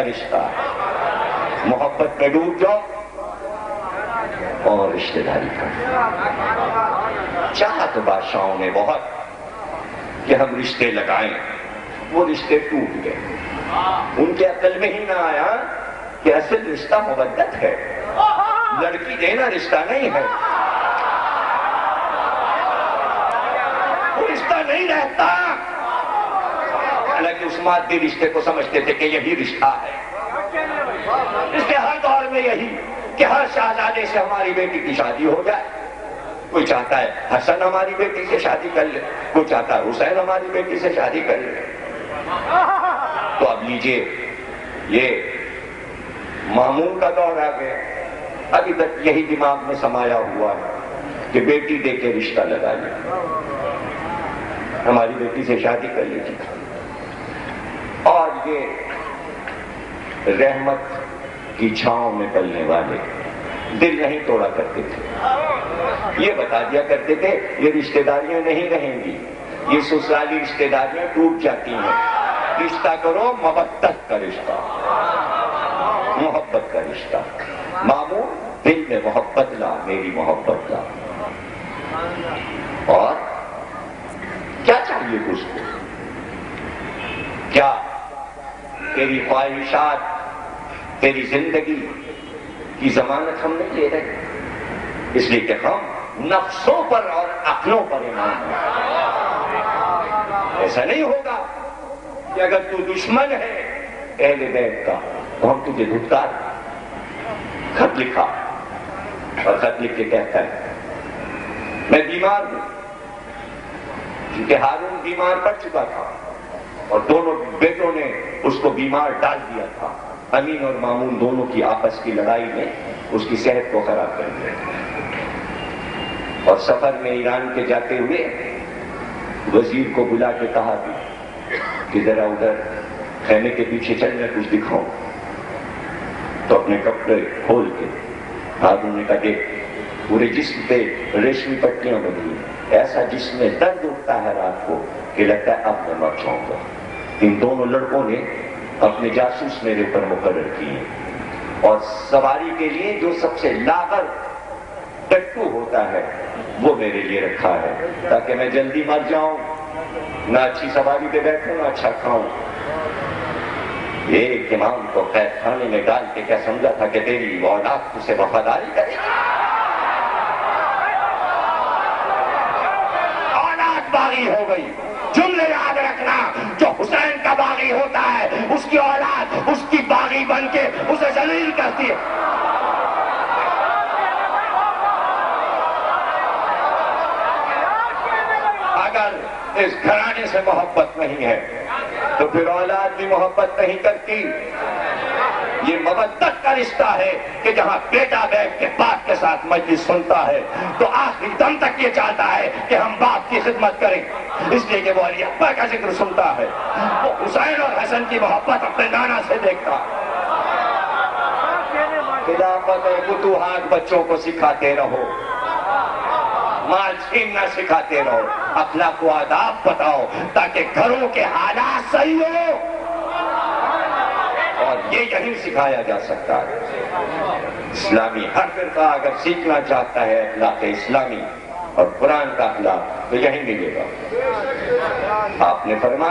رشتہ ہے. محبت میں ڈوب جاؤ اور رشتہ داری کرو. چاہت بادشاہوں نے بہت کہ ہم رشتے لگائیں، وہ رشتے ٹوٹ گئے. ان کے عقل میں ہی نہ آیا کہ اصل رشتہ مودت ہے، لڑکی دینا رشتہ نہیں ہے. وہ رشتہ نہیں رہتا. حالانکہ اس مادی رشتے کو سمجھتے تھے کہ یہی رشتہ ہے. اس لیے ہر دور میں یہی کہ ہر شہزادے سے ہماری بیٹی کی شادی ہو جائے. کوئی چاہتا ہے حسن ہماری بیٹی سے شادی کر لے، کوئی چاہتا ہے حسین ہماری بیٹی سے شادی کر لے. تو اب لیجئے یہ مامون کا دور آ گیا. ابھی تک یہی دماغ میں سمایا ہوا ہے کہ بیٹی دے کے رشتہ لگا لیا، ہماری بیٹی سے شادی کر لیجیے. اور یہ رحمت کی چھاؤں میں پلنے والے دل نہیں توڑا کرتے تھے. یہ بتا دیا کرتے تھے یہ رشتہ داریاں نہیں رہیں گی، یہ سسرالی رشتہ داریاں ٹوٹ جاتی ہیں. رشتہ کرو محبت کا رشتہ، محبت کا رشتہ. ماموں دل میں محبت لا، میری محبت لا. اور کیا چاہیے اس کو؟ کیا تیری خواہشات، تیری زندگی کی ضمانت ہم نہیں لے رہے؟ اس لیے کہ ہم نفسوں پر اور عقلوں پر ایمان ہیں. ایسا نہیں ہوگا کہ اگر تو دشمن ہے اہل بیت کا تو ہم تجھے دھتکار. خط لکھا اور خط لکھ کے کہتا ہے میں بیمار ہوں، کیونکہ ہارون بیمار پڑ چکا تھا اور دونوں بیٹوں نے اس کو بیمار ڈال دیا تھا. امین اور مامون دونوں کی آپس کی لڑائی میں اس کی صحت کو خراب کر دیا. اور سفر میں ایران کے جاتے ہوئے وزیر کو بلا کے کہا بھی کہ ذرا ادھر خیمے کے پیچھے چل میں کچھ دکھاؤں. تو اپنے کپڑے کھول کے ہارون نے کہا دیکھ پورے جسم پہ ریشمی پٹیاں بنی ہیں، ایسا جسم میں درد اٹھتا ہے رات کو کہ لگتا ہے اب میں مر جاؤں گا. ان دونوں لڑکوں نے اپنے جاسوس میرے اوپر مقرر کیے اور سواری کے لیے جو سب سے لاغر ٹٹو ہوتا ہے وہ میرے لیے رکھا ہے تاکہ میں جلدی مر جاؤں، نہ اچھی سواری پہ بیٹھوں نہ اچھا کھاؤں. ایک امام کو قید خانے میں ڈال کے کیا سمجھا تھا کہ تیری اولاد تجھے وفاداری کرے گی؟ اولاد باغی ہو گئی. جملے یاد رکھنا، جو حسین کا باغی ہوتا ہے اس کی اولاد اس کی باغی بن کے اسے ذلیل کرتی ہے. اگر اس گھرانے سے محبت نہیں ہے تو پھر اولاد بھی محبت نہیں کرتی. یہ مودت کا رشتہ ہے کہ جہاں بیٹا بیٹھ کے باپ کے ساتھ مجلس سنتا ہے تو آخری دم تک یہ چاہتا ہے کہ ہم باپ کی خدمت کریں. اس لیے کہ وہ علی اکبر کا ذکر سنتا ہے، وہ حسین اور حسن کی محبت اپنے نانا سے دیکھتا. خلافت اور فتوحات بچوں کو سکھاتے رہو، مال چھیننا سکھاتے رہو، اخلاق و آداب بتاؤ تاکہ گھروں کے حالات صحیح ہو. اور یہ یہیں سکھایا جا سکتا ہے. اسلامی ہر فرقہ اگر سیکھنا چاہتا ہے اخلاق اسلامی اور قرآن کا اخلاق تو یہیں ملے گا. آپ نے فرمایا